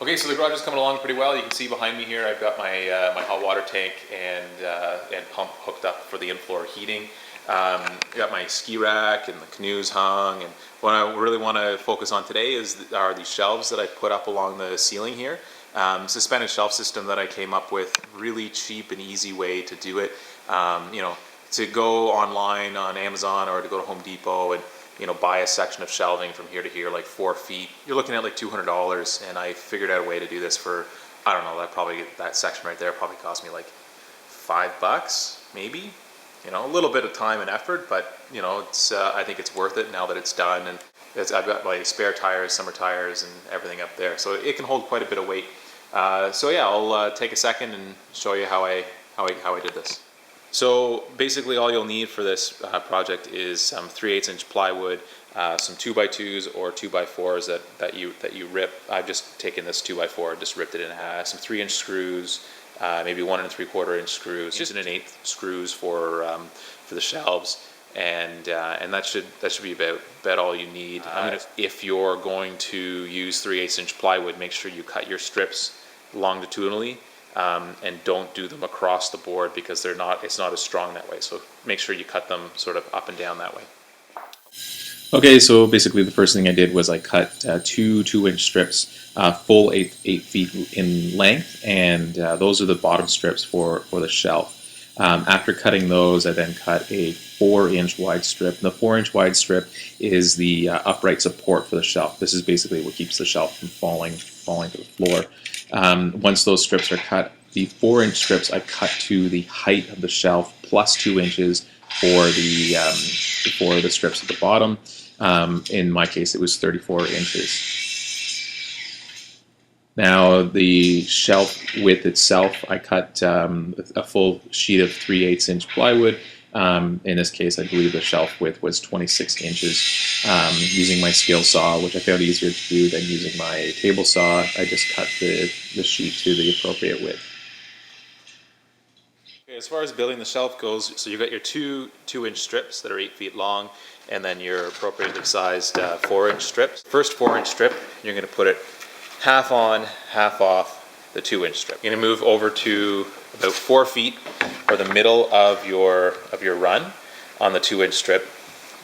Okay, so the garage is coming along pretty well. You can see behind me here, I've got my my hot water tank and pump hooked up for the in-floor heating. Got my ski rack and the canoes hung. And what I really want to focus on today are these shelves that I put up along the ceiling here. Suspended shelf system that I came up with, really cheap and easy way to do it. You know, to go online on Amazon or to go to Home Depot and buy a section of shelving from here to here, like 4 feet. You're looking at like $200, and I figured out a way to do this for, I don't know, that section right there probably cost me like $5, maybe. A little bit of time and effort, but it's I think it's worth it now that it's done, and I've got like spare tires, summer tires, and everything up there, so it can hold quite a bit of weight. So yeah, I'll take a second and show you how I did this. So basically all you'll need for this project is some 3/8 inch plywood, some 2x2s or 2x4s that you rip. I've just taken this 2x4, just ripped it in half. Some 3-inch screws, maybe 1 3/4 inch screws, just 1/8 screws for the shelves, and that should be about all you need. If you're going to use 3/8 inch plywood, make sure you cut your strips longitudinally. And don't do them across the board because it's not as strong that way. So make sure you cut them sort of up and down that way. Okay, so basically the first thing I did was I cut two 2-inch strips, full 8 feet in length, and those are the bottom strips for the shelf. After cutting those, I then cut a 4-inch wide strip. And the 4-inch wide strip is the upright support for the shelf. This is basically what keeps the shelf from falling to the floor. Once those strips are cut, the 4-inch strips I cut to the height of the shelf plus 2 inches for the strips at the bottom. In my case, it was 34 inches. Now the shelf width itself, I cut a full sheet of 3/8 inch plywood. In this case, I believe the shelf width was 26 inches. Using my scale saw, which I found easier to do than using my table saw, I just cut the sheet to the appropriate width. Okay, as far as building the shelf goes, so you've got your two 2-inch strips that are 8 feet long, and then your appropriately sized 4-inch strips. First 4-inch strip, you're going to put it half on, half off the 2-inch strip. You're going to move over to about 4 feet, or the middle of your run on the 2-inch strip.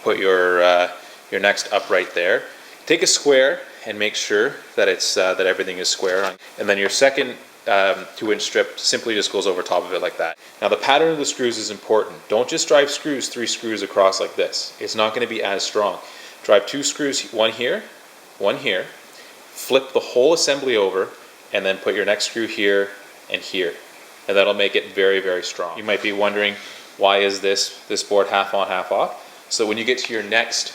Put your next upright there. Take a square and make sure that that everything is square. And then your second 2-inch strip simply just goes over top of it like that. Now the pattern of the screws is important. Don't just drive 3 screws across like this. It's not going to be as strong. Drive 2 screws, one here, flip the whole assembly over, and then put your next screw here and here. And that'll make it very, very strong. You might be wondering, why is this board half on, half off? So when you get to your next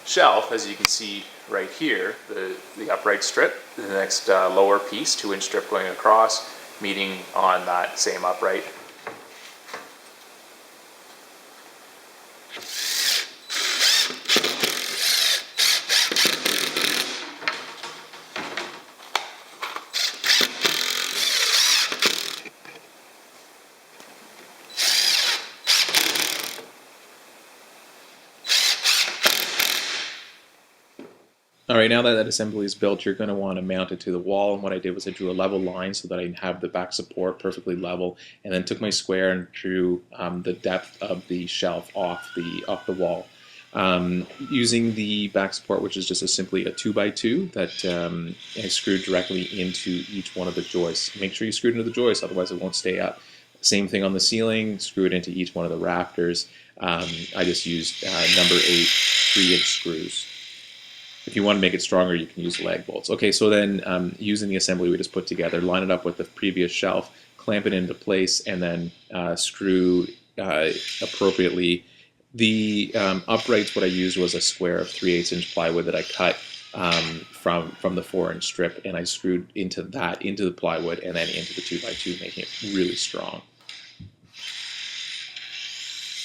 shelf, as you can see right here, the upright strip, the next lower piece, 2-inch strip going across, meeting on that same upright. All right, now that that assembly is built, you're going to want to mount it to the wall. And what I did was I drew a level line so that I have the back support perfectly level, and then took my square and drew the depth of the shelf off the wall. Using the back support, which is just simply a 2x2 that I screwed directly into each one of the joists. Make sure you screw it into the joists, otherwise it won't stay up. Same thing on the ceiling, screw it into each one of the rafters. I just used number 8 3-inch screws. If you want to make it stronger, you can use lag bolts. Okay, so then using the assembly we just put together, line it up with the previous shelf, clamp it into place, and then screw appropriately. The uprights, what I used was a square of 3/8 inch plywood that I cut from the 4-inch strip, and I screwed into the plywood and then into the 2x2, making it really strong.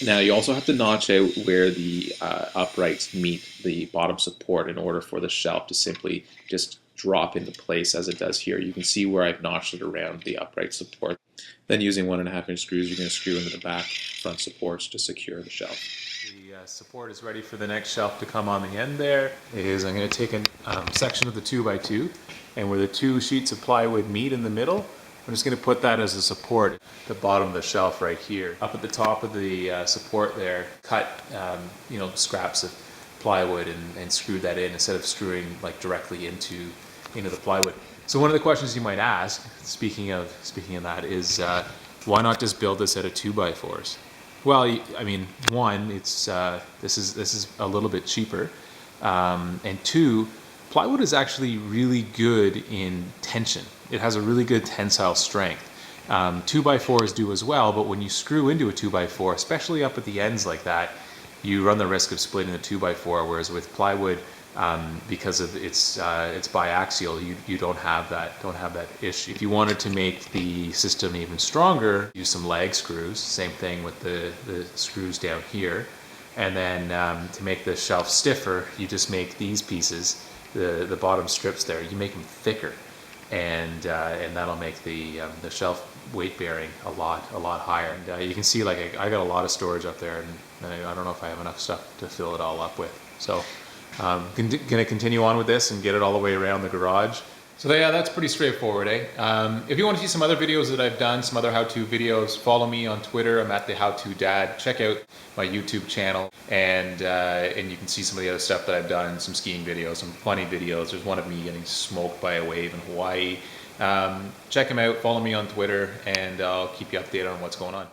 Now you also have to notch out where the uprights meet the bottom support in order for the shelf to simply just drop into place as it does here. You can see where I've notched it around the upright support. Then using 1.5-inch screws, you're going to screw into the back front supports to secure the shelf. The support is ready for the next shelf to come on the end there. I'm going to take a section of the 2x2 and where the two sheets of plywood meet in the middle, I'm just going to put that as a support at the bottom of the shelf right here. Up at the top of the support there, cut scraps of plywood and screw that in instead of screwing like directly into the plywood. So one of the questions you might ask, speaking of that, is why not just build this out of 2x4s? Well, I mean, one, it's this is a little bit cheaper, and two, plywood is actually really good in tension. It has a really good tensile strength. 2x4s do as well, but when you screw into a 2x4, especially up at the ends like that, you run the risk of splitting the 2x4. Whereas with plywood, because of its biaxial, you don't have that issue. If you wanted to make the system even stronger, use some lag screws. Same thing with the screws down here. And then to make the shelf stiffer, you just make these pieces, the bottom strips there, you make them thicker, and that'll make the shelf weight bearing a lot higher. And you can see, like, I got a lot of storage up there, and I don't know if I have enough stuff to fill it all up with. So gonna continue on with this and get it all the way around the garage. So yeah, that's pretty straightforward, eh? If you want to see some other videos that I've done, some other how-to videos, follow me on Twitter. I'm at the How To Dad. Check out my YouTube channel, and you can see some of the other stuff that I've done, some skiing videos, some funny videos. There's one of me getting smoked by a wave in Hawaii. Check them out, follow me on Twitter, and I'll keep you updated on what's going on.